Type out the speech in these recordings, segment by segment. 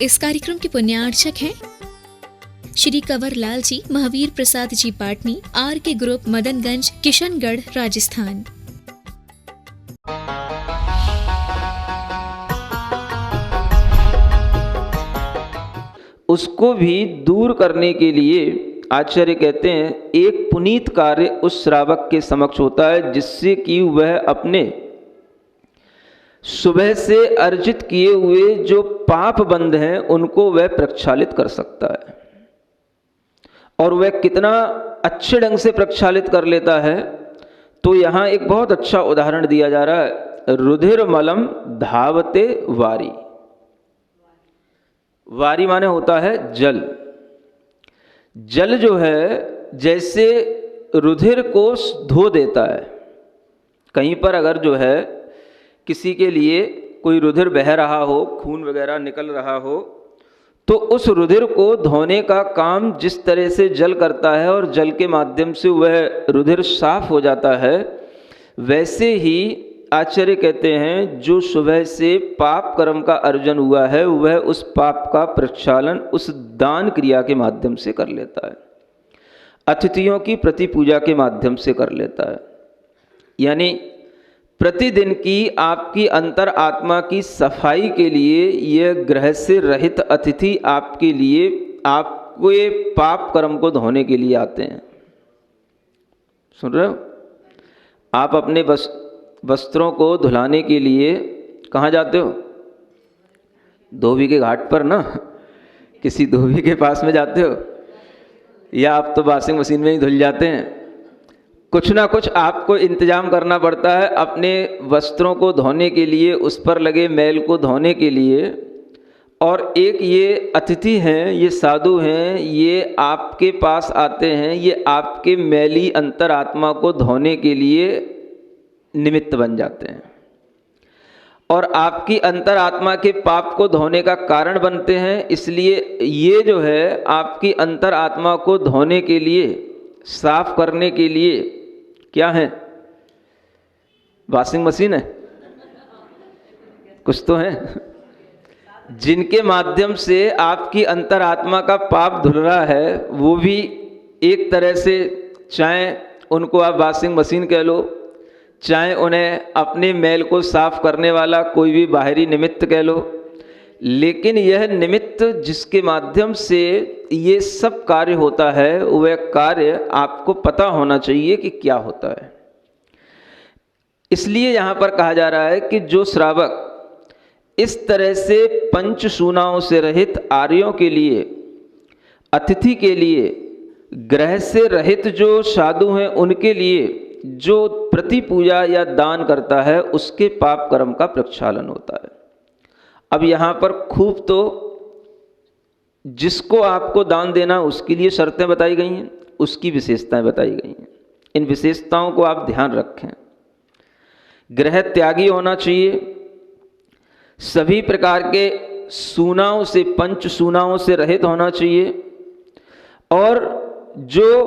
इस कार्यक्रम के पुण्यार्चक हैं श्री कंवर लाल जी, महावीर प्रसाद जी पाटनी, आर के ग्रुप, मदनगंज, किशनगढ़, राजस्थान। उसको भी दूर करने के लिए आचार्य कहते हैं एक पुनीत कार्य उस श्रावक के समक्ष होता है, जिससे कि वह अपने सुबह से अर्जित किए हुए जो पाप बंध हैं उनको वह प्रक्षालित कर सकता है। और वह कितना अच्छे ढंग से प्रक्षालित कर लेता है, तो यहाँ एक बहुत अच्छा उदाहरण दिया जा रहा है। रुधिर मलम धावते वारी। वारी माने होता है जल। जल जो है जैसे रुधिर को धो देता है। कहीं पर अगर जो है किसी के लिए कोई रुधिर बह रहा हो, खून वगैरह निकल रहा हो, तो उस रुधिर को धोने का काम जिस तरह से जल करता है और जल के माध्यम से वह रुधिर साफ हो जाता है, वैसे ही आचार्य कहते हैं जो सुबह से पाप कर्म का अर्जन हुआ है वह उस पाप का प्रक्षालन उस दान क्रिया के माध्यम से कर लेता है, अतिथियों की प्रति पूजा के माध्यम से कर लेता है। यानी प्रतिदिन की आपकी अंतर आत्मा की सफाई के लिए यह ग्रह से रहित अतिथि आपके लिए आपको ये पाप कर्म को धोने के लिए आते हैं। सुन रहे हो? आप अपने वस्त्रों को धुलाने के लिए कहाँ जाते हो? धोबी के घाट पर ना, किसी धोबी के पास में जाते हो, या आप तो वॉशिंग मशीन में ही धुल जाते हैं। कुछ ना कुछ आपको इंतजाम करना पड़ता है अपने वस्त्रों को धोने के लिए, उस पर लगे मैल को धोने के लिए। और एक ये अतिथि हैं, ये साधु हैं, ये आपके पास आते हैं, ये आपके मैली अंतरात्मा को धोने के लिए निमित्त बन जाते हैं और आपकी अंतरात्मा के पाप को धोने का कारण बनते हैं। इसलिए ये जो है आपकी अंतरात्मा को धोने के लिए, साफ करने के लिए क्या है? वॉशिंग मशीन है, कुछ तो है, जिनके माध्यम से आपकी अंतरात्मा का पाप धुल रहा है। वो भी एक तरह से, चाहे उनको आप वॉशिंग मशीन कह लो, चाहे उन्हें अपने मैल को साफ करने वाला कोई भी बाहरी निमित्त कह लो, लेकिन यह निमित्त जिसके माध्यम से ये सब कार्य होता है वह कार्य आपको पता होना चाहिए कि क्या होता है। इसलिए यहाँ पर कहा जा रहा है कि जो श्रावक इस तरह से पंचसूनाओं से रहित आर्यों के लिए, अतिथि के लिए, ग्रह से रहित जो साधु हैं उनके लिए जो प्रति पूजा या दान करता है, उसके पाप कर्म का प्रक्षालन होता है। अब यहाँ पर खूब तो जिसको आपको दान देना उसके लिए शर्तें बताई गई हैं, उसकी विशेषताएं बताई गई हैं। इन विशेषताओं को आप ध्यान रखें। ग्रह त्यागी होना चाहिए, सभी प्रकार के सूनाओं से, पंच सूनाओं से रहित होना चाहिए, और जो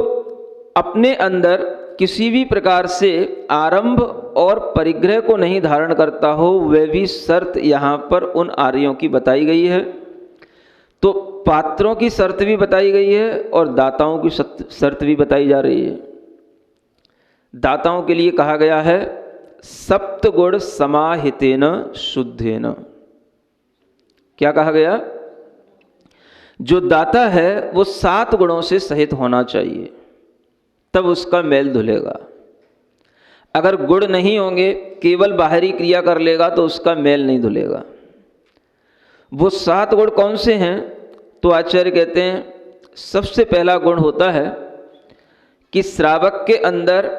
अपने अंदर किसी भी प्रकार से आरंभ और परिग्रह को नहीं धारण करता हो, वह भी शर्त यहाँ पर उन आर्यों की बताई गई है। तो पात्रों की शर्त भी बताई गई है और दाताओं की शर्त भी बताई जा रही है। दाताओं के लिए कहा गया है सप्तगुण समाहितेन शुद्धेन। क्या कहा गया? जो दाता है वो 7 गुणों से सहित होना चाहिए, तब उसका मैल धुलेगा। अगर गुण नहीं होंगे, केवल बाहरी क्रिया कर लेगा तो उसका मैल नहीं धुलेगा। वो 7 गुण कौन से हैं? तो आचार्य कहते हैं सबसे पहला गुण होता है कि श्रावक के अंदर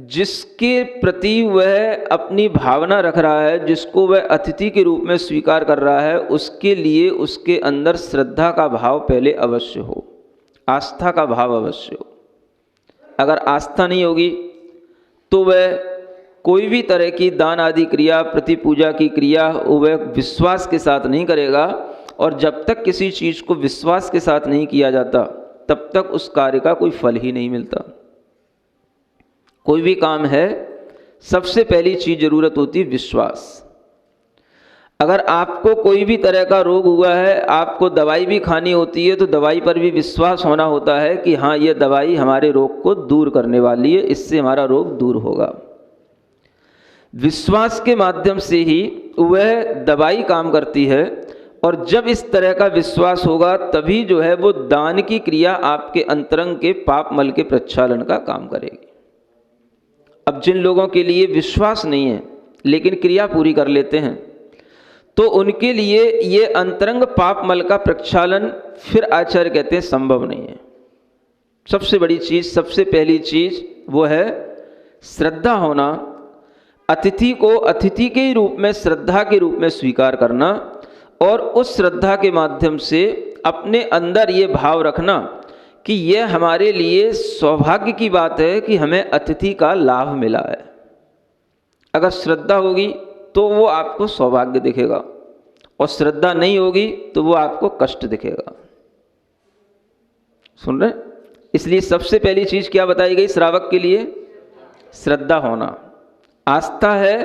जिसके प्रति वह अपनी भावना रख रहा है, जिसको वह अतिथि के रूप में स्वीकार कर रहा है, उसके लिए उसके अंदर श्रद्धा का भाव पहले अवश्य हो, आस्था का भाव अवश्य हो। अगर आस्था नहीं होगी तो वह कोई भी तरह की दान आदि क्रिया, प्रति पूजा की क्रिया वह विश्वास के साथ नहीं करेगा। और जब तक किसी चीज़ को विश्वास के साथ नहीं किया जाता तब तक उस कार्य का कोई फल ही नहीं मिलता। कोई भी काम है, सबसे पहली चीज़ ज़रूरत होती है विश्वास। अगर आपको कोई भी तरह का रोग हुआ है, आपको दवाई भी खानी होती है, तो दवाई पर भी विश्वास होना होता है कि हाँ, ये दवाई हमारे रोग को दूर करने वाली है, इससे हमारा रोग दूर होगा। विश्वास के माध्यम से ही वह दवाई काम करती है, और जब इस तरह का विश्वास होगा तभी जो है वो दान की क्रिया आपके अंतरंग के पाप मल के प्रक्षालन का काम करेगी। अब जिन लोगों के लिए विश्वास नहीं है लेकिन क्रिया पूरी कर लेते हैं, तो उनके लिए ये अंतरंग पाप मल का प्रक्षालन फिर आचार्य कहते हैं संभव नहीं है। सबसे बड़ी चीज़, सबसे पहली चीज़ वो है श्रद्धा होना, अतिथि को अतिथि के ही रूप में, श्रद्धा के रूप में स्वीकार करना, और उस श्रद्धा के माध्यम से अपने अंदर ये भाव रखना कि यह हमारे लिए सौभाग्य की बात है कि हमें अतिथि का लाभ मिला है। अगर श्रद्धा होगी तो वो आपको सौभाग्य दिखेगा, और श्रद्धा नहीं होगी तो वो आपको कष्ट दिखेगा। सुन रहे? इसलिए सबसे पहली चीज क्या बताई गई श्रावक के लिए? श्रद्धा होना। आस्था है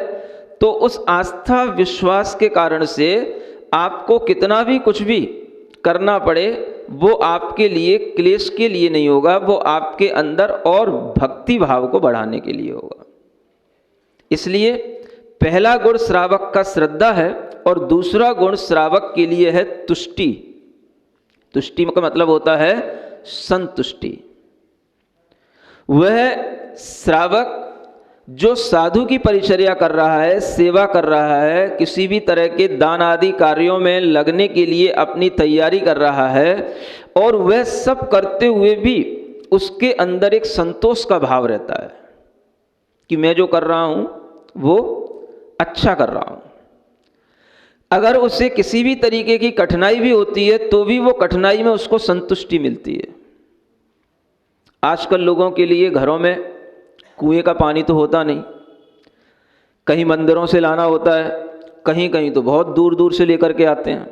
तो उस आस्था विश्वास के कारण से आपको कितना भी कुछ भी करना पड़े वो आपके लिए क्लेश के लिए नहीं होगा, वो आपके अंदर और भक्ति भाव को बढ़ाने के लिए होगा। इसलिए पहला गुण श्रावक का श्रद्धा है, और दूसरा गुण श्रावक के लिए है तुष्टि। तुष्टि का मतलब होता है संतुष्टि। वह श्रावक जो साधु की परिचर्या कर रहा है, सेवा कर रहा है, किसी भी तरह के दान आदि कार्यों में लगने के लिए अपनी तैयारी कर रहा है, और वह सब करते हुए भी उसके अंदर एक संतोष का भाव रहता है कि मैं जो कर रहा हूं वो अच्छा कर रहा हूं। अगर उसे किसी भी तरीके की कठिनाई भी होती है तो भी वो कठिनाई में उसको संतुष्टि मिलती है। आजकल लोगों के लिए घरों में कुएं का पानी तो होता नहीं, कहीं मंदिरों से लाना होता है, कहीं कहीं तो बहुत दूर दूर से लेकर के आते हैं।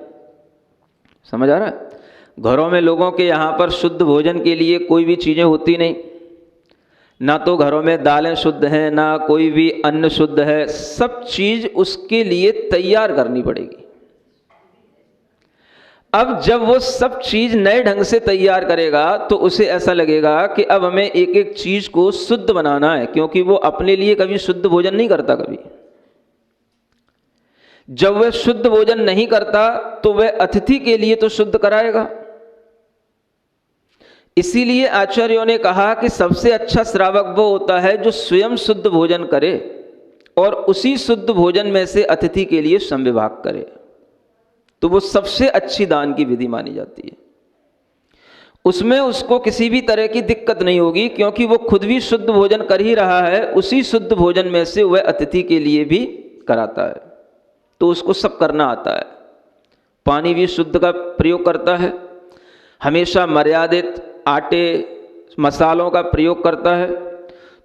समझ आ रहा है? घरों में लोगों के यहाँ पर शुद्ध भोजन के लिए कोई भी चीज़ें होती नहीं, ना तो घरों में दालें शुद्ध हैं, ना कोई भी अन्न शुद्ध है। सब चीज़ उसके लिए तैयार करनी पड़ेगी। अब जब वो सब चीज़ नए ढंग से तैयार करेगा तो उसे ऐसा लगेगा कि अब हमें एक एक चीज़ को शुद्ध बनाना है, क्योंकि वो अपने लिए कभी शुद्ध भोजन नहीं करता। कभी जब वह शुद्ध भोजन नहीं करता तो वह अतिथि के लिए तो शुद्ध कराएगा। इसीलिए आचार्यों ने कहा कि सबसे अच्छा श्रावक वो होता है जो स्वयं शुद्ध भोजन करे और उसी शुद्ध भोजन में से अतिथि के लिए संविभाग करे, तो वो सबसे अच्छी दान की विधि मानी जाती है। उसमें उसको किसी भी तरह की दिक्कत नहीं होगी, क्योंकि वो खुद भी शुद्ध भोजन कर ही रहा है, उसी शुद्ध भोजन में से वह अतिथि के लिए भी कराता है, तो उसको सब करना आता है। पानी भी शुद्ध का प्रयोग करता है, हमेशा मर्यादित आटे मसालों का प्रयोग करता है।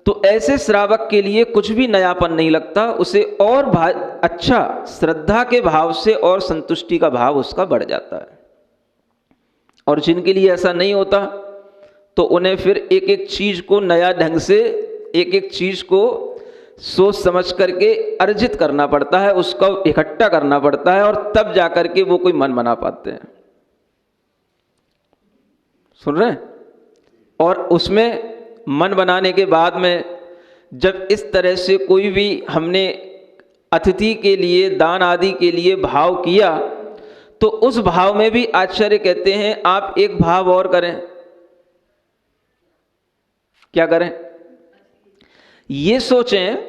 तो ऐसे श्रावक के लिए कुछ भी नयापन नहीं लगता, उसे और अच्छा श्रद्धा के भाव से और संतुष्टि का भाव उसका बढ़ जाता है। और जिनके लिए ऐसा नहीं होता तो उन्हें फिर एक एक चीज़ को नया ढंग से, एक एक चीज़ को सोच समझ करके अर्जित करना पड़ता है, उसका इकट्ठा करना पड़ता है, और तब जाकर के वो कोई मन बना पाते हैं। सुन रहे हैं? और उसमें मन बनाने के बाद में जब इस तरह से कोई भी हमने अतिथि के लिए दान आदि के लिए भाव किया, तो उस भाव में भी आचार्य कहते हैं आप एक भाव और करें। क्या करें? ये सोचें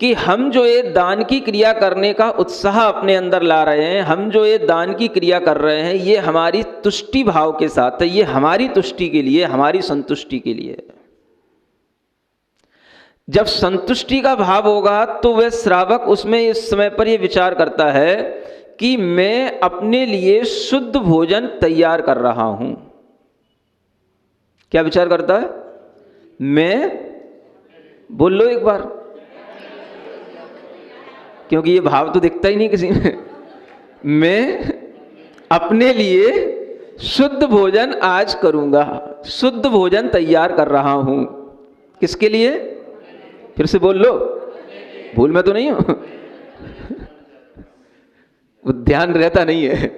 कि हम जो ये दान की क्रिया करने का उत्साह अपने अंदर ला रहे हैं, हम जो ये दान की क्रिया कर रहे हैं, ये हमारी तुष्टि भाव के साथ है, ये हमारी तुष्टि के लिए, हमारी संतुष्टि के लिए है। जब संतुष्टि का भाव होगा तो वह श्रावक उसमें इस समय पर यह विचार करता है कि मैं अपने लिए शुद्ध भोजन तैयार कर रहा हूं। क्या विचार करता है? मैं, बोल लो एक बार, क्योंकि ये भाव तो दिखता ही नहीं किसी में। मैं अपने लिए शुद्ध भोजन आज करूंगा, शुद्ध भोजन तैयार कर रहा हूं। किसके लिए? फिर से बोल लो, भूल में तो नहीं हो। वो ध्यान रहता नहीं है।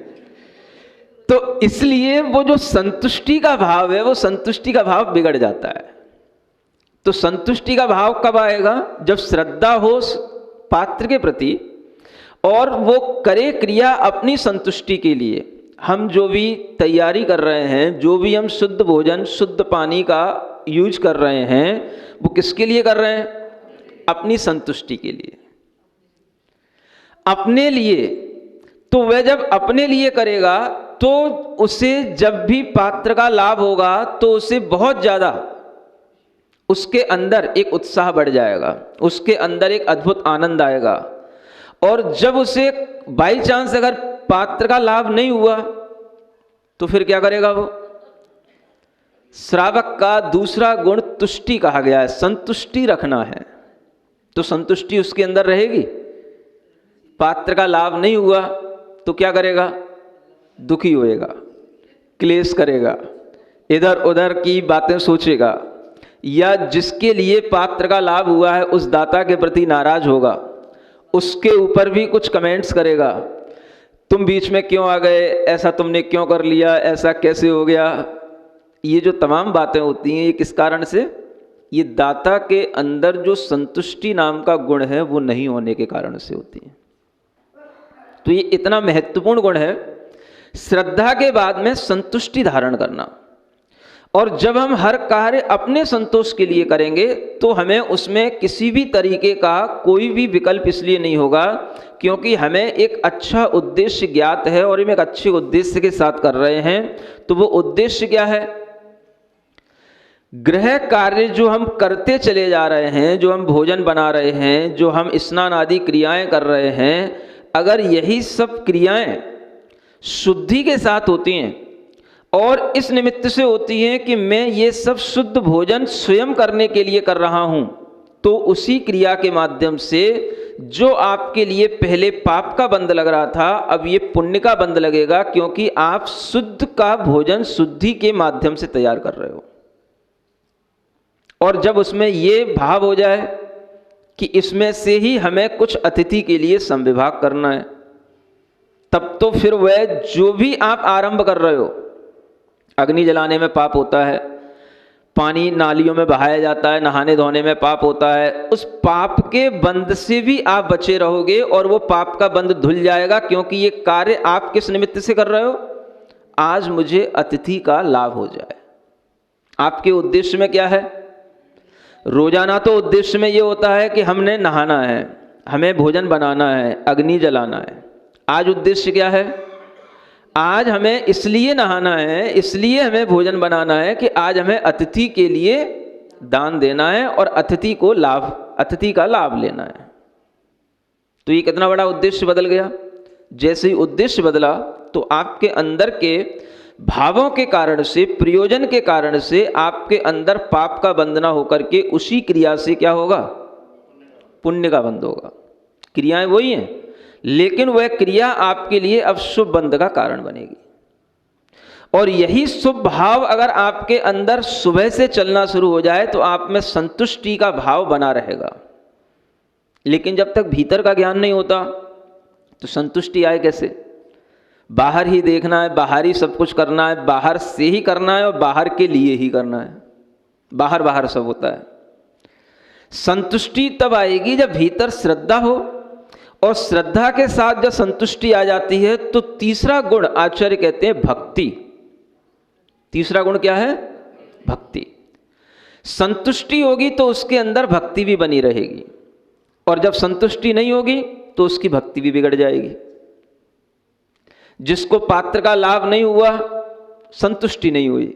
तो इसलिए वो जो संतुष्टि का भाव है, वो संतुष्टि का भाव बिगड़ जाता है। तो संतुष्टि का भाव कब आएगा? जब श्रद्धा हो पात्र के प्रति और वो करे क्रिया अपनी संतुष्टि के लिए। हम जो भी तैयारी कर रहे हैं, जो भी हम शुद्ध भोजन शुद्ध पानी का यूज कर रहे हैं, वो किसके लिए कर रहे हैं? अपनी संतुष्टि के लिए, अपने लिए। तो वह जब अपने लिए करेगा तो उसे जब भी पात्र का लाभ होगा तो उसे बहुत ज़्यादा उसके अंदर एक उत्साह बढ़ जाएगा, उसके अंदर एक अद्भुत आनंद आएगा। और जब उसे बाई चांस अगर पात्र का लाभ नहीं हुआ तो फिर क्या करेगा वो? श्रावक का दूसरा गुण तुष्टि कहा गया है, संतुष्टि रखना है। तो संतुष्टि उसके अंदर रहेगी। पात्र का लाभ नहीं हुआ तो क्या करेगा? दुखी होएगा, क्लेश करेगा, इधर उधर की बातें सोचेगा, या जिसके लिए पात्र का लाभ हुआ है उस दाता के प्रति नाराज होगा, उसके ऊपर भी कुछ कमेंट्स करेगा। तुम बीच में क्यों आ गए, ऐसा तुमने क्यों कर लिया, ऐसा कैसे हो गया। ये जो तमाम बातें होती हैं, ये किस कारण से? ये दाता के अंदर जो संतुष्टि नाम का गुण है वो नहीं होने के कारण से होती है। तो ये इतना महत्वपूर्ण गुण है, श्रद्धा के बाद में संतुष्टि धारण करना। और जब हम हर कार्य अपने संतोष के लिए करेंगे तो हमें उसमें किसी भी तरीके का कोई भी विकल्प इसलिए नहीं होगा, क्योंकि हमें एक अच्छा उद्देश्य ज्ञात है और हम एक अच्छे उद्देश्य के साथ कर रहे हैं। तो वो उद्देश्य क्या है? गृह कार्य जो हम करते चले जा रहे हैं, जो हम भोजन बना रहे हैं, जो हम स्नान आदि क्रियाएं कर रहे हैं, अगर यही सब क्रियाएं शुद्धि के साथ होती हैं और इस निमित्त से होती हैं कि मैं ये सब शुद्ध भोजन स्वयं करने के लिए कर रहा हूं, तो उसी क्रिया के माध्यम से जो आपके लिए पहले पाप का बंध लग रहा था, अब ये पुण्य का बंध लगेगा, क्योंकि आप शुद्ध का भोजन शुद्धि के माध्यम से तैयार कर रहे हो। और जब उसमें ये भाव हो जाए कि इसमें से ही हमें कुछ अतिथि के लिए संविभाग करना है, तब तो फिर वह जो भी आप आरंभ कर रहे हो, अग्नि जलाने में पाप होता है, पानी नालियों में बहाया जाता है, नहाने धोने में पाप होता है, उस पाप के बंध से भी आप बचे रहोगे और वो पाप का बंध धुल जाएगा, क्योंकि ये कार्य आप किस निमित्त से कर रहे हो? आज मुझे अतिथि का लाभ हो जाए। आपके उद्देश्य में क्या है? रोजाना तो उद्देश्य में ये होता है कि हमने नहाना है, हमें भोजन बनाना है, अग्नि जलाना है। आज उद्देश्य क्या है? आज हमें इसलिए नहाना है, इसलिए हमें भोजन बनाना है कि आज हमें अतिथि के लिए दान देना है और अतिथि का लाभ लेना है। तो ये कितना बड़ा उद्देश्य बदल गया। जैसे ही उद्देश्य बदला तो आपके अंदर के भावों के कारण से, प्रयोजन के कारण से आपके अंदर पाप का बंध न होकर के उसी क्रिया से क्या होगा? पुण्य का बंध होगा। क्रियाएं वही हैं, लेकिन वह क्रिया आपके लिए अब शुभ बंध का कारण बनेगी। और यही शुभ भाव अगर आपके अंदर सुबह से चलना शुरू हो जाए तो आप में संतुष्टि का भाव बना रहेगा। लेकिन जब तक भीतर का ज्ञान नहीं होता तो संतुष्टि आए कैसे? बाहर ही देखना है, बाहर ही सब कुछ करना है, बाहर से ही करना है और बाहर के लिए ही करना है, बाहर बाहर सब होता है। संतुष्टि तब आएगी जब भीतर श्रद्धा हो, और श्रद्धा के साथ जब संतुष्टि आ जाती है तो तीसरा गुण आचार्य कहते हैं भक्ति। तीसरा गुण क्या है? भक्ति। संतुष्टि होगी तो उसके अंदर भक्ति भी बनी रहेगी, और जब संतुष्टि नहीं होगी तो उसकी भक्ति भी बिगड़ जाएगी। जिसको पात्र का लाभ नहीं हुआ, संतुष्टि नहीं हुई,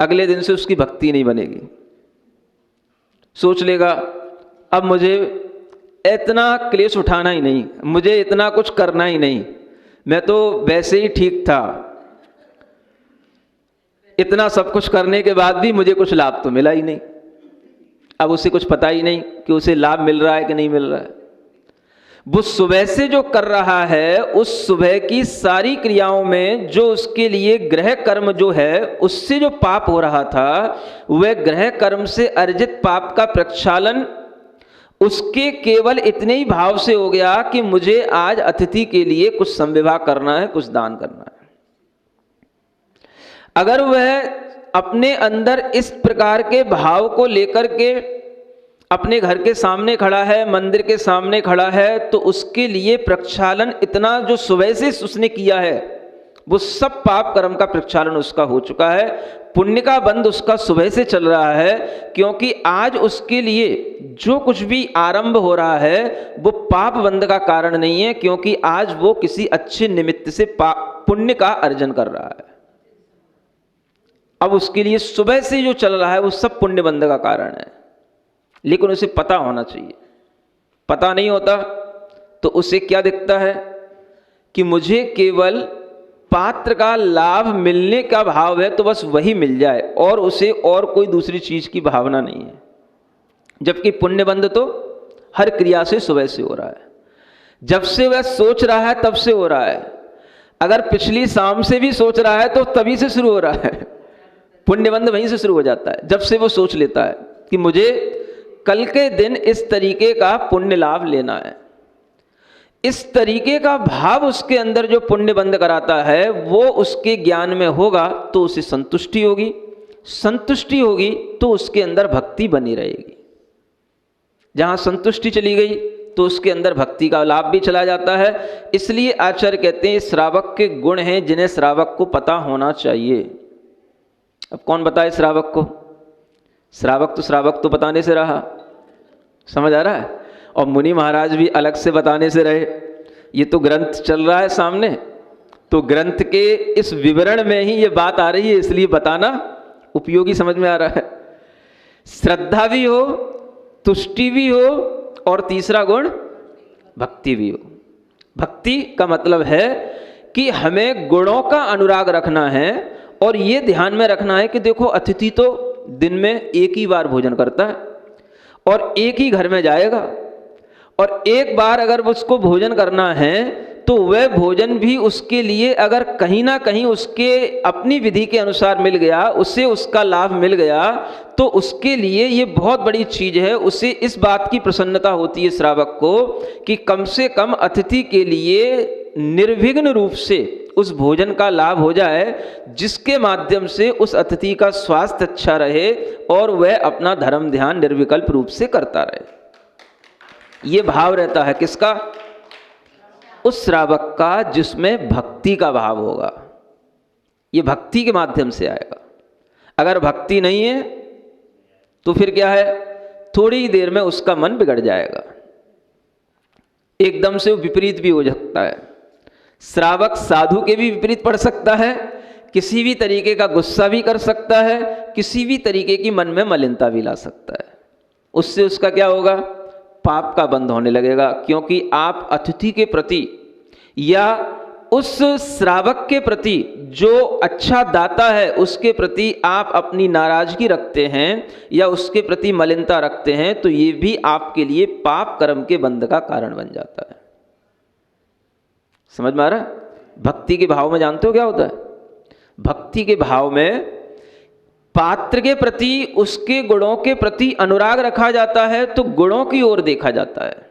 अगले दिन से उसकी भक्ति नहीं बनेगी। सोच लेगा अब मुझे इतना क्लेश उठाना ही नहीं, मुझे इतना कुछ करना ही नहीं, मैं तो वैसे ही ठीक था, इतना सब कुछ करने के बाद भी मुझे कुछ लाभ तो मिला ही नहीं। अब उसे कुछ पता ही नहीं कि उसे लाभ मिल रहा है कि नहीं मिल रहा है। वो सुबह से जो कर रहा है, उस सुबह की सारी क्रियाओं में जो उसके लिए गृह कर्म जो है, उससे जो पाप हो रहा था, वह गृह कर्म से अर्जित पाप का प्रक्षालन उसके केवल इतने ही भाव से हो गया कि मुझे आज अतिथि के लिए कुछ संविदा करना है, कुछ दान करना है। अगर वह अपने अंदर इस प्रकार के भाव को लेकर के अपने घर के सामने खड़ा है, मंदिर के सामने खड़ा है, तो उसके लिए प्रक्षालन इतना जो सुबह से उसने किया है वो सब पाप कर्म का प्रक्षालन उसका हो चुका है। पुण्य का बंध उसका सुबह से चल रहा है, क्योंकि आज उसके लिए जो कुछ भी आरंभ हो रहा है वो पाप बंध का कारण नहीं है, क्योंकि आज वो किसी अच्छे निमित्त से पुण्य का अर्जन कर रहा है। अब उसके लिए सुबह से जो चल रहा है वो सब पुण्य बंध का कारण है, लेकिन उसे पता होना चाहिए। पता नहीं होता तो उसे क्या दिखता है कि मुझे केवल पात्र का लाभ मिलने का भाव है, तो बस वही मिल जाए, और उसे और कोई दूसरी चीज की भावना नहीं है। जबकि पुण्य बंध तो हर क्रिया से सुबह से हो रहा है, जब से वह सोच रहा है तब से हो रहा है। अगर पिछली शाम से भी सोच रहा है तो तभी से शुरू हो रहा है। पुण्य बंध वहीं से शुरू हो जाता है, जब से वो सोच लेता है कि मुझे कल के दिन इस तरीके का पुण्य लाभ लेना है। इस तरीके का भाव उसके अंदर जो पुण्य बंध कराता है वो उसके ज्ञान में होगा तो उसे संतुष्टि होगी, संतुष्टि होगी तो उसके अंदर भक्ति बनी रहेगी। जहां संतुष्टि चली गई तो उसके अंदर भक्ति का लाभ भी चला जाता है। इसलिए आचार्य कहते हैं श्रावक के गुण हैं जिन्हें श्रावक को पता होना चाहिए। अब कौन बताए श्रावक को? श्रावक तो बताने से रहा, समझ आ रहा है, और मुनि महाराज भी अलग से बताने से रहे। ये तो ग्रंथ चल रहा है सामने, तो ग्रंथ के इस विवरण में ही ये बात आ रही है, इसलिए बताना उपयोगी समझ में आ रहा है। श्रद्धा भी हो, तुष्टि भी हो, और तीसरा गुण भक्ति भी हो। भक्ति का मतलब है कि हमें गुणों का अनुराग रखना है, और ये ध्यान में रखना है कि देखो अतिथि तो दिन में एक ही बार भोजन करता है और एक ही घर में जाएगा, और एक बार अगर उसको भोजन करना है तो वह भोजन भी उसके लिए अगर कहीं ना कहीं उसके अपनी विधि के अनुसार मिल गया, उसे उसका लाभ मिल गया, तो उसके लिए ये बहुत बड़ी चीज है। उसे इस बात की प्रसन्नता होती है श्रावक को कि कम से कम अतिथि के लिए निर्विघ्न रूप से उस भोजन का लाभ हो जाए, जिसके माध्यम से उस अतिथि का स्वास्थ्य अच्छा रहे और वह अपना धर्म ध्यान निर्विकल्प रूप से करता रहे। ये भाव रहता है किसका? उस श्रावक का जिसमें भक्ति का भाव होगा। ये भक्ति के माध्यम से आएगा। अगर भक्ति नहीं है तो फिर क्या है, थोड़ी ही देर में उसका मन बिगड़ जाएगा, एकदम से वो विपरीत भी हो सकता है। श्रावक साधु के भी विपरीत पड़ सकता है, किसी भी तरीके का गुस्सा भी कर सकता है, किसी भी तरीके की मन में मलिनता भी ला सकता है। उससे उसका क्या होगा? पाप का बंध होने लगेगा, क्योंकि आप अतिथि के प्रति या उस श्रावक के प्रति जो अच्छा दाता है उसके प्रति आप अपनी नाराजगी रखते हैं या उसके प्रति मलिनता रखते हैं, तो ये भी आपके लिए पाप कर्म के बंध का कारण बन जाता है। समझ में आ रहा है? भक्ति के भाव में जानते हो क्या होता है? भक्ति के भाव में पात्र के प्रति, उसके गुणों के प्रति अनुराग रखा जाता है, तो गुणों की ओर देखा जाता है।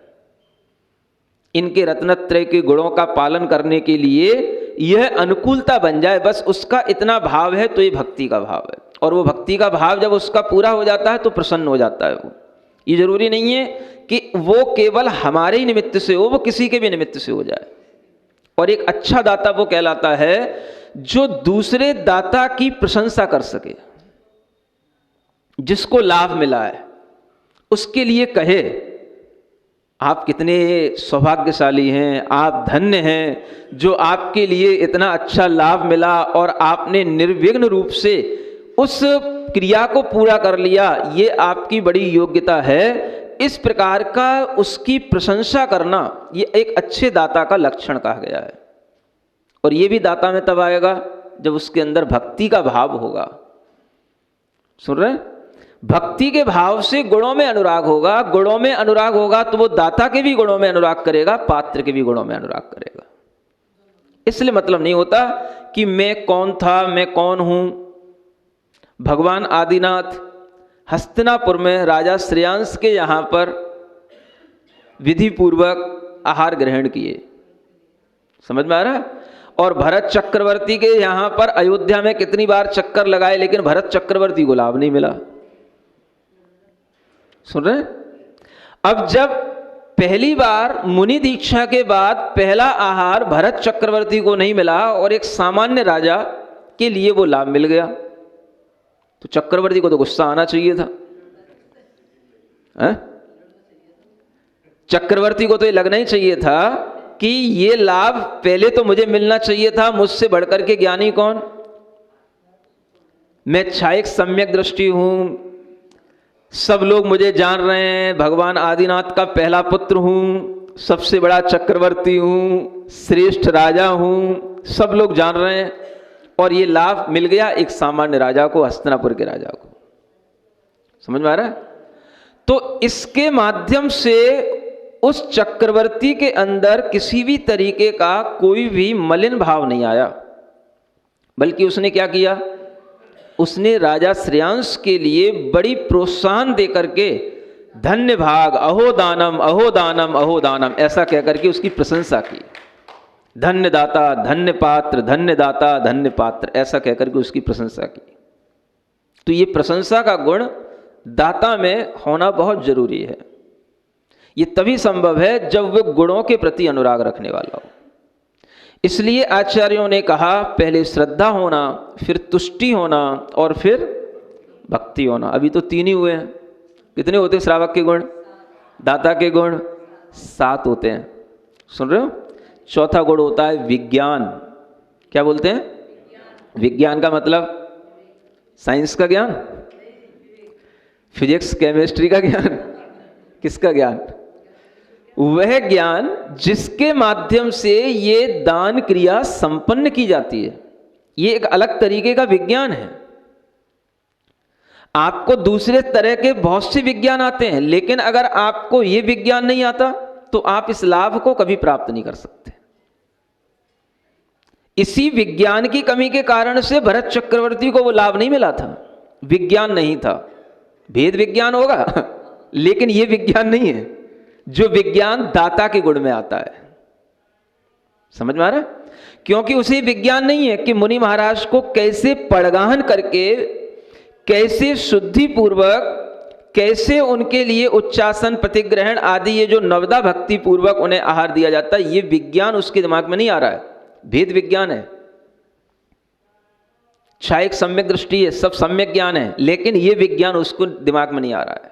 इनके रत्नत्रय के गुणों का पालन करने के लिए यह अनुकूलता बन जाए, बस उसका इतना भाव है, तो ये भक्ति का भाव है। और वो भक्ति का भाव जब उसका पूरा हो जाता है तो प्रसन्न हो जाता है वो। ये जरूरी नहीं है कि वो केवल हमारे ही निमित्त से हो, वो किसी के भी निमित्त से हो जाए। और एक अच्छा दाता वो कहलाता है जो दूसरे दाता की प्रशंसा कर सके, जिसको लाभ मिला है उसके लिए कहे आप कितने सौभाग्यशाली हैं, आप धन्य हैं जो आपके लिए इतना अच्छा लाभ मिला और आपने निर्विघ्न रूप से उस क्रिया को पूरा कर लिया, ये आपकी बड़ी योग्यता है। इस प्रकार का उसकी प्रशंसा करना ये एक अच्छे दाता का लक्षण कहा गया है। और ये भी दाता में तब आएगा जब उसके अंदर भक्ति का भाव होगा। सुन रहे हैं? भक्ति के भाव से गुणों में अनुराग होगा, गुणों में अनुराग होगा तो वो दाता के भी गुणों में अनुराग करेगा, पात्र के भी गुणों में अनुराग करेगा। इसलिए मतलब नहीं होता कि मैं कौन था, मैं कौन हूं। भगवान आदिनाथ हस्तिनापुर में राजा श्रेयांश के यहाँ पर विधि पूर्वक आहार ग्रहण किए। समझ में आ रहा है? और भरत चक्रवर्ती के यहाँ पर अयोध्या में कितनी बार चक्कर लगाए, लेकिन भरत चक्रवर्ती को लाभ नहीं मिला। सुन रहे हैं? अब जब पहली बार मुनि दीक्षा के बाद पहला आहार भरत चक्रवर्ती को नहीं मिला और एक सामान्य राजा के लिए वो लाभ मिल गया, तो चक्रवर्ती को तो गुस्सा आना चाहिए था। चक्रवर्ती को तो ये लगना ही चाहिए था कि ये लाभ पहले तो मुझे मिलना चाहिए था, मुझसे बढ़कर के ज्ञानी कौन? मैं छायक सम्यक दृष्टि हूं, सब लोग मुझे जान रहे हैं, भगवान आदिनाथ का पहला पुत्र हूं, सबसे बड़ा चक्रवर्ती हूं, श्रेष्ठ राजा हूं, सब लोग जान रहे हैं, और ये लाभ मिल गया एक सामान्य राजा को, हस्तिनापुर के राजा को। समझ में आ रहा है? तो इसके माध्यम से उस चक्रवर्ती के अंदर किसी भी तरीके का कोई भी मलिन भाव नहीं आया, बल्कि उसने क्या किया? उसने राजा श्रेयांश के लिए बड़ी प्रोत्साहन दे करके धन्य भाग, अहो दानम अहो दानम अहो दानम, ऐसा कह करके उसकी प्रशंसा की। धन्य दाता धन्य पात्र, धन्य दाता धन्य पात्र, ऐसा कह करके उसकी प्रशंसा की। तो ये प्रशंसा का गुण दाता में होना बहुत जरूरी है। ये तभी संभव है जब वह गुणों के प्रति अनुराग रखने वाला हो। इसलिए आचार्यों ने कहा पहले श्रद्धा होना, फिर तुष्टि होना और फिर भक्ति होना। अभी तो 3 ही हुए हैं। कितने होते हैं श्रावक के गुण? दाता के गुण 7 होते हैं। सुन रहे हो? चौथा गुण होता है विज्ञान। क्या बोलते हैं? विज्ञान का मतलब साइंस का ज्ञान, फिजिक्स केमिस्ट्री का ज्ञान, किसका ज्ञान? वह ज्ञान जिसके माध्यम से ये दान क्रिया संपन्न की जाती है। ये एक अलग तरीके का विज्ञान है। आपको दूसरे तरह के बहुत से विज्ञान आते हैं, लेकिन अगर आपको ये विज्ञान नहीं आता तो आप इस लाभ को कभी प्राप्त नहीं कर सकते। इसी विज्ञान की कमी के कारण से भरत चक्रवर्ती को वो लाभ नहीं मिला था। विज्ञान नहीं था। भेद विज्ञान होगा लेकिन ये विज्ञान नहीं है जो विज्ञान दाता के गुण में आता है। समझ में आ रहा है? क्योंकि उसे विज्ञान नहीं है कि मुनि महाराज को कैसे पड़गाहन करके, कैसे शुद्धि पूर्वक, कैसे उनके लिए उच्चासन प्रतिग्रहण आदि ये जो नवदा भक्ति पूर्वक उन्हें आहार दिया जाता है, ये विज्ञान उसके दिमाग में नहीं आ रहा है। भेद विज्ञान है। छायक सम्यक दृष्टि है, सब सम्यक ज्ञान है, लेकिन ये विज्ञान उसको दिमाग में नहीं आ रहा है।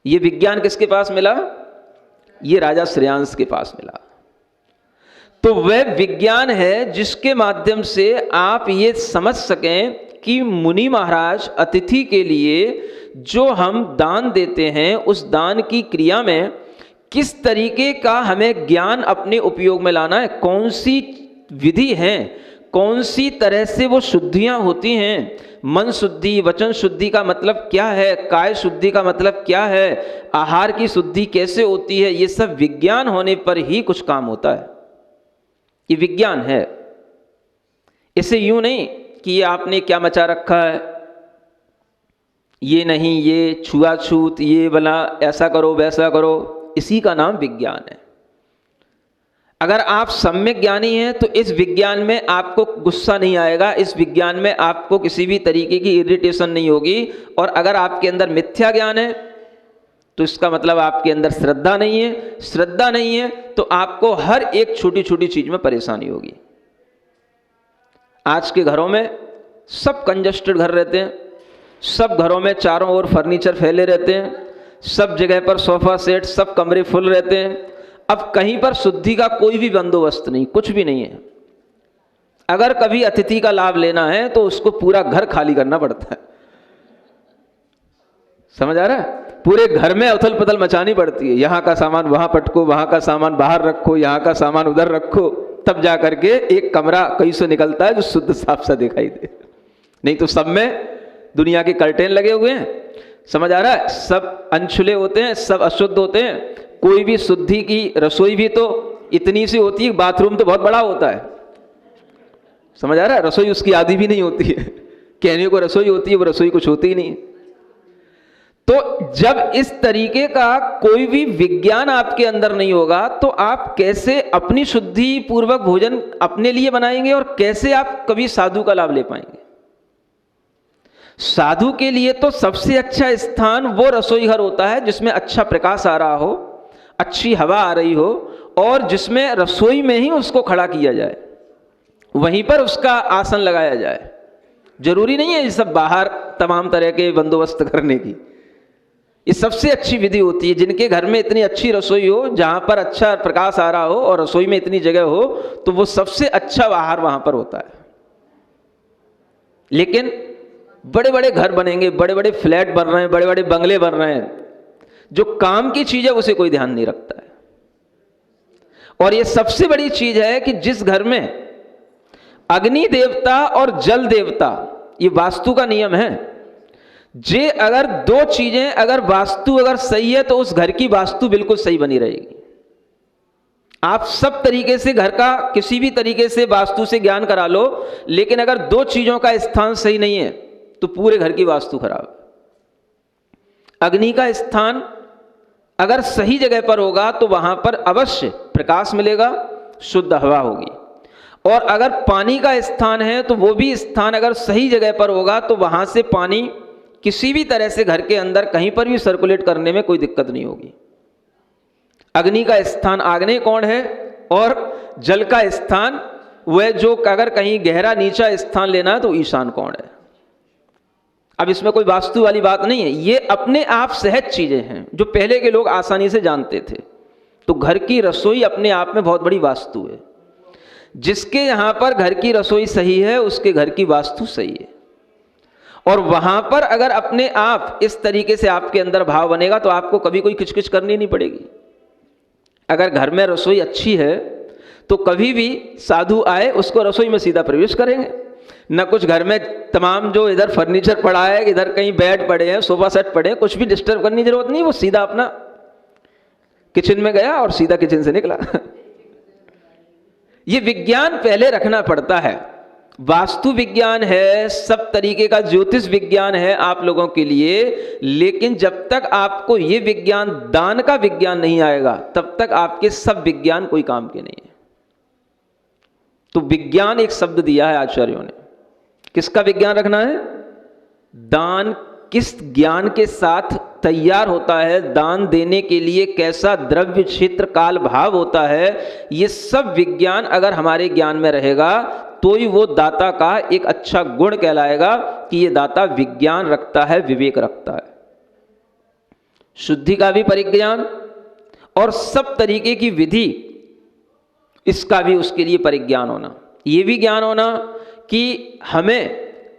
ये विज्ञान किसके पास मिला? ये राजा श्रेयांश के पास मिला। तो वह विज्ञान है जिसके माध्यम से आप ये समझ सकें कि मुनि महाराज अतिथि के लिए जो हम दान देते हैं, उस दान की क्रिया में किस तरीके का हमें ज्ञान अपने उपयोग में लाना है, कौन सी विधि है, कौन सी तरह से वो शुद्धियां होती हैं। मन शुद्धि, वचन शुद्धि का मतलब क्या है, काय शुद्धि का मतलब क्या है, आहार की शुद्धि कैसे होती है, ये सब विज्ञान होने पर ही कुछ काम होता है। ये विज्ञान है। इसे यूं नहीं कि ये आपने क्या मचा रखा है, ये नहीं, ये छुआछूत, ये भला ऐसा करो वैसा करो, इसी का नाम विज्ञान है। अगर आप सम्यक ज्ञानी हैं तो इस विज्ञान में आपको गुस्सा नहीं आएगा, इस विज्ञान में आपको किसी भी तरीके की इरिटेशन नहीं होगी। और अगर आपके अंदर मिथ्या ज्ञान है तो इसका मतलब आपके अंदर श्रद्धा नहीं है। श्रद्धा नहीं है तो आपको हर एक छोटी छोटी चीज में परेशानी होगी। आज के घरों में सब कंजस्टेड घर रहते हैं, सब घरों में चारों ओर फर्नीचर फैले रहते हैं, सब जगह पर सोफा सेट, सब कमरे फुल रहते हैं। अब कहीं पर शुद्धि का कोई भी बंदोबस्त नहीं, कुछ भी नहीं है। अगर कभी अतिथि का लाभ लेना है तो उसको पूरा घर खाली करना पड़ता है। समझ आ रहा है? पूरे घर में उथल पुथल मचानी पड़ती है। यहाँ का सामान वहां पटको, वहां का सामान बाहर रखो, यहाँ का सामान उधर रखो, तब जा करके एक कमरा कहीं से निकलता है जो शुद्ध साफ सा दिखाई दे। नहीं तो सब में दुनिया के कर्टेन लगे हुए हैं। समझ आ रहा है? सब अनछुले होते हैं, सब अशुद्ध होते हैं। कोई भी शुद्धि की रसोई भी तो इतनी सी होती है, बाथरूम तो बहुत बड़ा होता है। समझ आ रहा है? रसोई उसकी आधी भी नहीं होती है। कहने को रसोई होती है, वो रसोई कुछ होती ही नहीं। तो जब इस तरीके का कोई भी विज्ञान आपके अंदर नहीं होगा तो आप कैसे अपनी शुद्धि पूर्वक भोजन अपने लिए बनाएंगे और कैसे आप कभी साधु का लाभ ले पाएंगे। साधु के लिए तो सबसे अच्छा स्थान वो रसोई घर होता है जिसमें अच्छा प्रकाश आ रहा हो, अच्छी हवा आ रही हो और जिसमें रसोई में ही उसको खड़ा किया जाए, वहीं पर उसका आसन लगाया जाए। जरूरी नहीं है ये सब बाहर तमाम तरह के बंदोबस्त करने की। ये सबसे अच्छी विधि होती है जिनके घर में इतनी अच्छी रसोई हो, जहां पर अच्छा प्रकाश आ रहा हो और रसोई में इतनी जगह हो, तो वो सबसे अच्छा आहार वहां पर होता है। लेकिन बड़े बड़े घर बनेंगे, बड़े बड़े फ्लैट बन रहे हैं, बड़े बड़े बंगले बन रहे हैं, जो काम की चीज है उसे कोई ध्यान नहीं रखता है। और ये सबसे बड़ी चीज है कि जिस घर में अग्नि देवता और जल देवता, ये वास्तु का नियम है, जे अगर दो चीजें अगर वास्तु अगर सही है तो उस घर की वास्तु बिल्कुल सही बनी रहेगी। आप सब तरीके से घर का किसी भी तरीके से वास्तु से ज्ञान करा लो, लेकिन अगर दो चीजों का स्थान सही नहीं है तो पूरे घर की वास्तु खराब। अग्नि का स्थान अगर सही जगह पर होगा तो वहां पर अवश्य प्रकाश मिलेगा, शुद्ध हवा होगी। और अगर पानी का स्थान है तो वो भी स्थान अगर सही जगह पर होगा तो वहां से पानी किसी भी तरह से घर के अंदर कहीं पर भी सर्कुलेट करने में कोई दिक्कत नहीं होगी। अग्नि का स्थान आग्नेय कोण है और जल का स्थान वह जो अगर कहीं गहरा नीचा स्थान लेना है तो ईशान कोण है। अब इसमें कोई वास्तु वाली बात नहीं है, ये अपने आप सहज चीजें हैं जो पहले के लोग आसानी से जानते थे। तो घर की रसोई अपने आप में बहुत बड़ी वास्तु है। जिसके यहां पर घर की रसोई सही है उसके घर की वास्तु सही है। और वहां पर अगर अपने आप इस तरीके से आपके अंदर भाव बनेगा तो आपको कभी कोई किचकिच करनी नहीं पड़ेगी। अगर घर में रसोई अच्छी है तो कभी भी साधु आए उसको रसोई में सीधा प्रवेश करेंगे। न कुछ घर में तमाम जो इधर फर्नीचर पड़ा है, इधर कहीं बेड पड़े हैं, सोफा सेट पड़े हैं, कुछ भी डिस्टर्ब करने की जरूरत नहीं। वो सीधा अपना किचन में गया और सीधा किचन से निकला। ये विज्ञान पहले रखना पड़ता है। वास्तु विज्ञान है, सब तरीके का ज्योतिष विज्ञान है आप लोगों के लिए, लेकिन जब तक आपको ये विज्ञान दान का विज्ञान नहीं आएगा तब तक आपके सब विज्ञान कोई काम के नहीं है। तो विज्ञान एक शब्द दिया है आचार्यों ने, किसका विज्ञान रखना है? दान किस ज्ञान के साथ तैयार होता है, दान देने के लिए कैसा द्रव्य क्षेत्र काल भाव होता है, ये सब विज्ञान अगर हमारे ज्ञान में रहेगा तो ही वो दाता का एक अच्छा गुण कहलाएगा कि ये दाता विज्ञान रखता है, विवेक रखता है। शुद्धि का भी परिज्ञान और सब तरीके की विधि, इसका भी उसके लिए परिज्ञान होना। ये भी ज्ञान होना कि हमें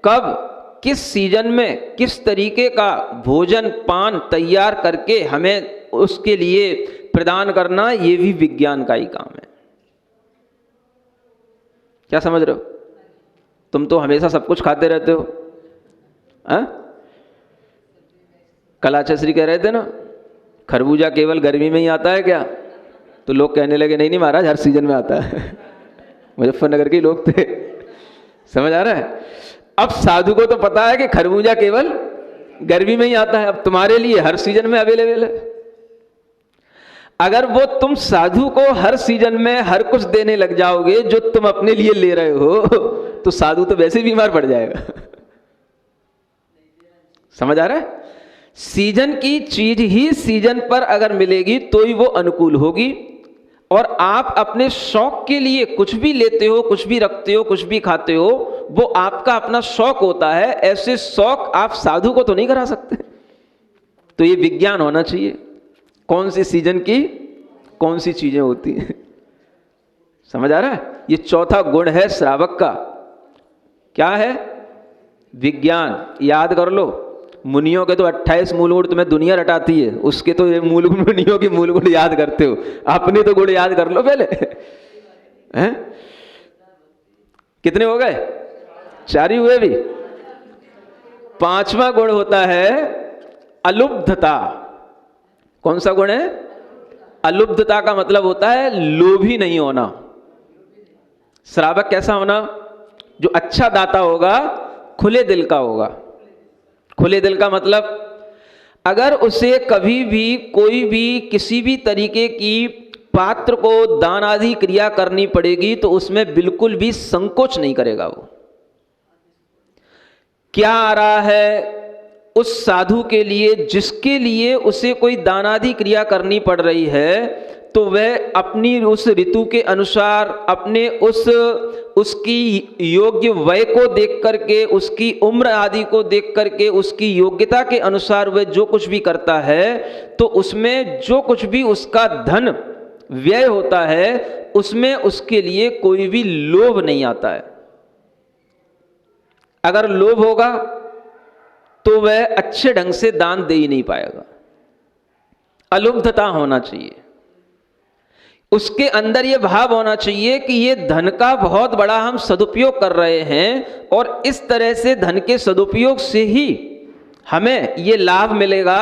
कब किस सीजन में किस तरीके का भोजन पान तैयार करके हमें उसके लिए प्रदान करना, ये भी विज्ञान का ही काम है। क्या समझ रहे हो? तुम तो हमेशा सब कुछ खाते रहते हो। कल आचार्य कह रहे थे ना, खरबूजा केवल गर्मी में ही आता है क्या? तो लोग कहने लगे नहीं नहीं महाराज, हर सीजन में आता है। मुजफ्फरनगर के लोग थे। समझ आ रहा है? अब साधु को तो पता है कि खरबूजा केवल गर्मी में ही आता है, अब तुम्हारे लिए हर सीजन में अवेलेबल है। अगर वो तुम साधु को हर सीजन में हर कुछ देने लग जाओगे जो तुम अपने लिए ले रहे हो, तो साधु तो वैसे बीमार पड़ जाएगा। समझ आ रहा है? सीजन की चीज ही सीजन पर अगर मिलेगी तो ही वो अनुकूल होगी। और आप अपने शौक के लिए कुछ भी लेते हो, कुछ भी रखते हो, कुछ भी खाते हो, वो आपका अपना शौक होता है। ऐसे शौक आप साधु को तो नहीं करा सकते। तो ये विज्ञान होना चाहिए, कौन सी सीजन की कौन सी चीजें होती हैं। समझ आ रहा है? ये चौथा गुण है श्रावक का। क्या है? विज्ञान। याद कर लो, मुनियों के तो 28 मूल गुण तुम्हें दुनिया रटाती है, उसके तो ये मूल गुण, मुनियों के मूल गुण याद करते हो, अपने तो गुण याद कर लो पहले। हैं? कितने हो गए? 4 ही हुए भी। 5वां गुण होता है अलुब्धता। कौन सा गुण है? अलुब्धता का मतलब होता है लोभी नहीं होना। श्रावक कैसा होना? जो अच्छा दाता होगा खुले दिल का होगा। खुले दिल का मतलब अगर उसे कभी भी कोई भी किसी भी तरीके की पात्र को दान आदि क्रिया करनी पड़ेगी तो उसमें बिल्कुल भी संकोच नहीं करेगा। वो क्या आ रहा है उस साधु के लिए, जिसके लिए उसे कोई दान आदि क्रिया करनी पड़ रही है, तो वह अपनी उस ऋतु के अनुसार अपने उसकी योग्य वय को देख करके, उसकी उम्र आदि को देख करके, उसकी योग्यता के अनुसार वह जो कुछ भी करता है, तो उसमें जो कुछ भी उसका धन व्यय होता है उसमें उसके लिए कोई भी लोभ नहीं आता है। अगर लोभ होगा तो वह अच्छे ढंग से दान दे ही नहीं पाएगा। अलुब्धता होना चाहिए, उसके अंदर यह भाव होना चाहिए कि ये धन का बहुत बड़ा हम सदुपयोग कर रहे हैं और इस तरह से धन के सदुपयोग से ही हमें ये लाभ मिलेगा,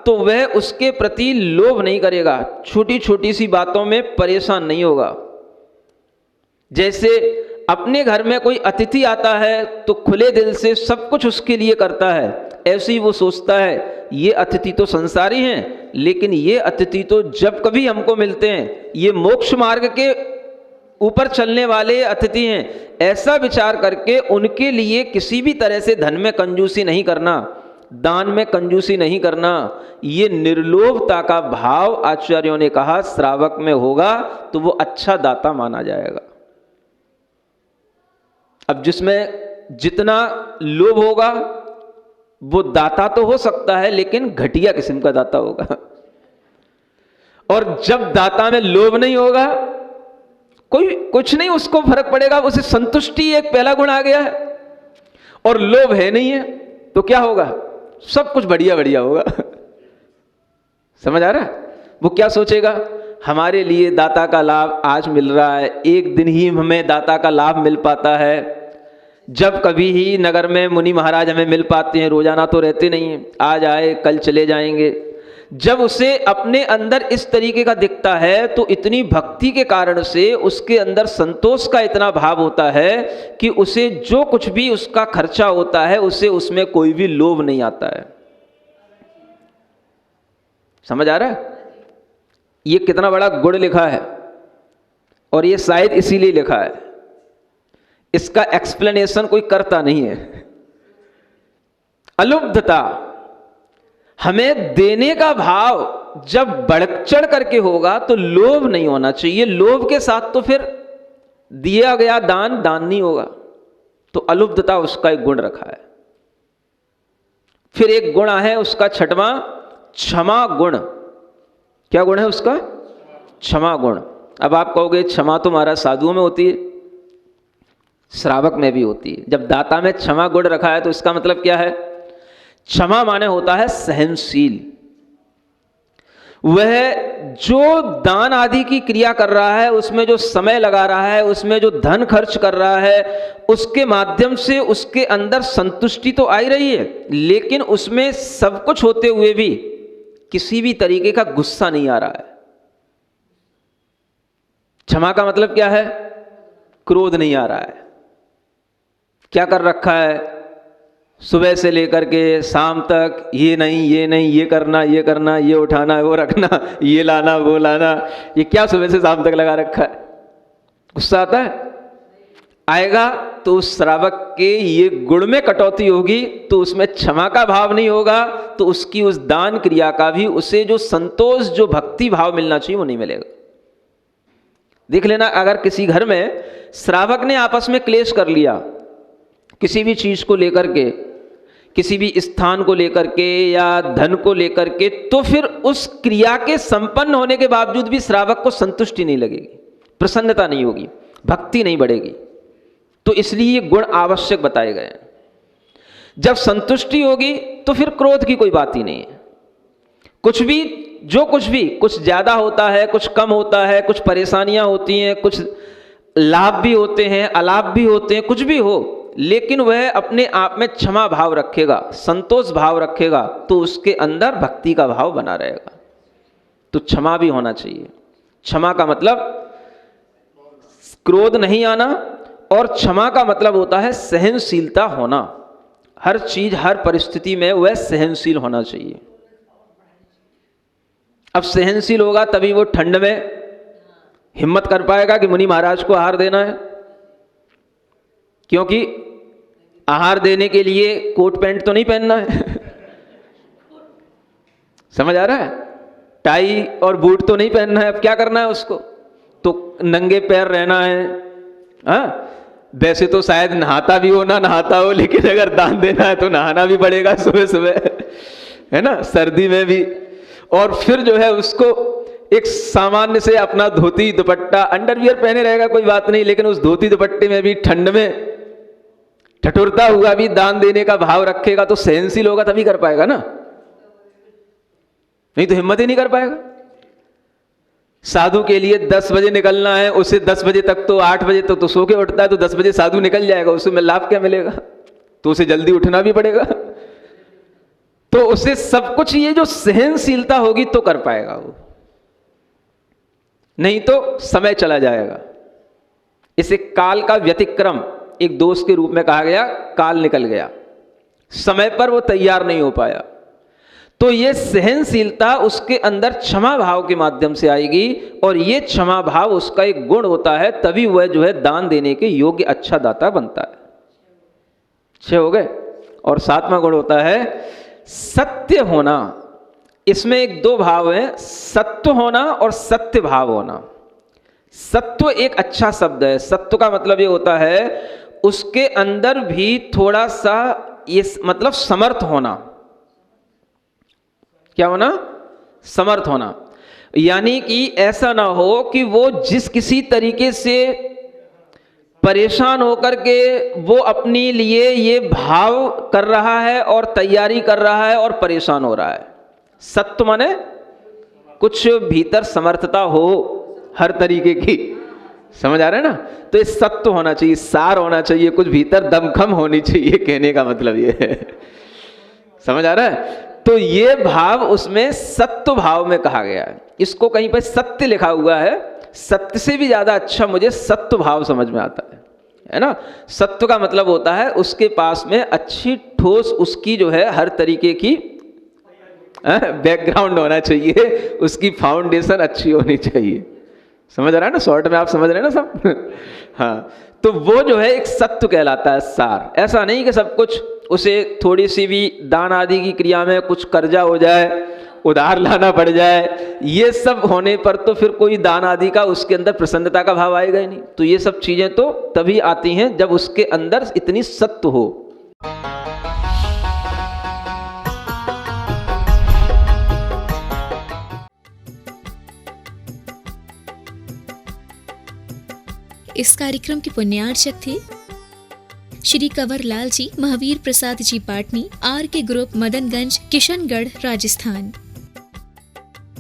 तो वह उसके प्रति लोभ नहीं करेगा, छोटी छोटी सी बातों में परेशान नहीं होगा। जैसे अपने घर में कोई अतिथि आता है तो खुले दिल से सब कुछ उसके लिए करता है, ऐसे ही वो सोचता है ये अतिथि तो संसारी हैं, लेकिन ये अतिथि तो जब कभी हमको मिलते हैं ये मोक्ष मार्ग के ऊपर चलने वाले अतिथि हैं। ऐसा विचार करके उनके लिए किसी भी तरह से धन में कंजूसी नहीं करना, दान में कंजूसी नहीं करना, ये निर्लोभता का भाव आचार्यों ने कहा श्रावक में होगा तो वो अच्छा दाता माना जाएगा। अब जिसमें जितना लोभ होगा वो दाता तो हो सकता है, लेकिन घटिया किस्म का दाता होगा। और जब दाता में लोभ नहीं होगा, कोई कुछ नहीं उसको फर्क पड़ेगा, उसे संतुष्टि एक पहला गुण आ गया है, और लोभ है नहीं है तो क्या होगा, सब कुछ बढ़िया बढ़िया होगा। समझ आ रहा है? वो क्या सोचेगा, हमारे लिए दाता का लाभ आज मिल रहा है, एक दिन ही हमें दाता का लाभ मिल पाता है, जब कभी ही नगर में मुनि महाराज हमें मिल पाते हैं, रोजाना तो रहते नहीं हैं, आज आए कल चले जाएंगे। जब उसे अपने अंदर इस तरीके का दिखता है तो इतनी भक्ति के कारण से उसके अंदर संतोष का इतना भाव होता है कि उसे जो कुछ भी उसका खर्चा होता है उसे उसमें कोई भी लोभ नहीं आता है। समझ आ रहा है? ये कितना बड़ा गुण लिखा है, और ये शायद इसीलिए लिखा है, इसका एक्सप्लेनेशन कोई करता नहीं है। अलुब्धता, हमें देने का भाव जब बढ़ चढ़ करके होगा तो लोभ नहीं होना चाहिए। लोभ के साथ तो फिर दिया गया दान दान नहीं होगा, तो अलुब्धता उसका एक गुण रखा है। फिर एक गुण है उसका छठवां, क्षमा गुण। क्या गुण है उसका? क्षमा गुण। अब आप कहोगे क्षमा तो महाराज साधुओं में होती है, श्रावक में भी होती है। जब दाता में क्षमा गुण रखा है तो इसका मतलब क्या है? क्षमा माने होता है सहनशील। वह जो दान आदि की क्रिया कर रहा है, उसमें जो समय लगा रहा है, उसमें जो धन खर्च कर रहा है, उसके माध्यम से उसके अंदर संतुष्टि तो आई रही है, लेकिन उसमें सब कुछ होते हुए भी किसी भी तरीके का गुस्सा नहीं आ रहा है। क्षमा का मतलब क्या है? क्रोध नहीं आ रहा है। क्या कर रखा है सुबह से लेकर के शाम तक, ये नहीं ये नहीं, ये करना ये करना, ये उठाना वो रखना, ये लाना वो लाना, ये क्या सुबह से शाम तक लगा रखा है? गुस्सा आता है? आएगा तो उस श्रावक के ये गुण में कटौती होगी, तो उसमें क्षमा का भाव नहीं होगा, तो उसकी उस दान क्रिया का भी उसे जो संतोष जो भक्ति भाव मिलना चाहिए वो नहीं मिलेगा। देख लेना, अगर किसी घर में श्रावक ने आपस में क्लेश कर लिया किसी भी चीज को लेकर के, किसी भी स्थान को लेकर के या धन को लेकर के, तो फिर उस क्रिया के संपन्न होने के बावजूद भी श्रावक को संतुष्टि नहीं लगेगी, प्रसन्नता नहीं होगी, भक्ति नहीं बढ़ेगी। तो इसलिए ये गुण आवश्यक बताए गए हैं। जब संतुष्टि होगी तो फिर क्रोध की कोई बात ही नहीं है। कुछ भी जो कुछ भी, कुछ ज्यादा होता है, कुछ कम होता है, कुछ परेशानियां होती हैं, कुछ लाभ भी होते हैं, अलाभ भी होते हैं, कुछ भी हो, लेकिन वह अपने आप में क्षमा भाव रखेगा, संतोष भाव रखेगा, तो उसके अंदर भक्ति का भाव बना रहेगा। तो क्षमा भी होना चाहिए। क्षमा का मतलब क्रोध नहीं आना, और क्षमा का मतलब होता है सहनशीलता होना। हर चीज हर परिस्थिति में वह सहनशील होना चाहिए। अब सहनशील होगा तभी वो ठंड में हिम्मत कर पाएगा कि मुनि महाराज को आहार देना है, क्योंकि आहार देने के लिए कोट पैंट तो नहीं पहनना है समझ आ रहा है, टाई और बूट तो नहीं पहनना है। अब क्या करना है उसको, तो नंगे पैर रहना है। हाँ, वैसे तो शायद नहाता भी हो ना नहाता हो, लेकिन अगर दान देना है तो नहाना भी पड़ेगा सुबह सुबह, है ना, सर्दी में भी। और फिर जो है उसको एक सामान्य से अपना धोती दुपट्टा, अंडरवियर पहने रहेगा कोई बात नहीं, लेकिन उस धोती दुपट्टे में भी ठंड में ठठुरता हुआ भी दान देने का भाव रखेगा तो सहनशील होगा तभी कर पाएगा ना, नहीं तो हिम्मत ही नहीं कर पाएगा। साधु के लिए 10 बजे निकलना है, उसे 10 बजे तक तो 8 बजे तक तो सो के उठता है, तो 10 बजे साधु निकल जाएगा, उसमें लाभ क्या मिलेगा, तो उसे जल्दी उठना भी पड़ेगा। तो उसे सब कुछ, ये जो सहनशीलता होगी तो कर पाएगा वो, नहीं तो समय चला जाएगा। इसे काल का व्यतिक्रम एक दोष के रूप में कहा गया, काल निकल गया, समय पर वो तैयार नहीं हो पाया। तो ये सहनशीलता उसके अंदर क्षमा भाव के माध्यम से आएगी, और ये क्षमा भाव उसका एक गुण होता है, तभी वह जो है दान देने के योग्य अच्छा दाता बनता है। 6 हो गए। और 7वां गुण होता है सत्य होना। इसमें एक 2 भाव हैं, सत्य होना और सत्य भाव होना। सत्व एक अच्छा शब्द है। सत्व का मतलब ये होता है उसके अंदर भी थोड़ा सा ये मतलब समर्थ होना। क्या होना? समर्थ होना। यानी कि ऐसा ना हो कि वो जिस किसी तरीके से परेशान होकर के वो अपने लिए ये भाव कर रहा है और तैयारी कर रहा है और परेशान हो रहा है। सत्य माने कुछ भीतर समर्थता हो हर तरीके की, समझ आ रहा है ना। तो ये सत्य होना चाहिए, सार होना चाहिए, कुछ भीतर दमखम होनी चाहिए, कहने का मतलब ये है, समझ आ रहा है। तो ये भाव उसमें सत्य भाव में कहा गया है। इसको कहीं पर सत्य लिखा हुआ है, सत्य से भी ज्यादा अच्छा मुझे सत्य भाव समझ में आता है ना। सत्य का मतलब होता है उसके पास में अच्छी ठोस उसकी जो है हर तरीके की बैकग्राउंड होना चाहिए, उसकी फाउंडेशन अच्छी होनी चाहिए, समझ आ रहा है ना। शॉर्ट में आप समझ रहे हैं ना सब हाँ, तो वो जो है एक सत्य कहलाता है, सार। ऐसा नहीं कि सब कुछ उसे थोड़ी सी भी दान आदि की क्रिया में कुछ कर्जा हो जाए, उधार लाना पड़ जाए, ये सब होने पर तो फिर कोई दान आदि का उसके अंदर प्रसन्नता का भाव आएगा ही नहीं। तो ये सब चीजें तो तभी आती हैं जब उसके अंदर इतनी सत्य हो। इस कार्यक्रम के पुण्यार्चक थे श्री कंवर लाल जी, महावीर प्रसाद जी पाटनी, आर के ग्रुप, मदनगंज, किशनगढ़, राजस्थान।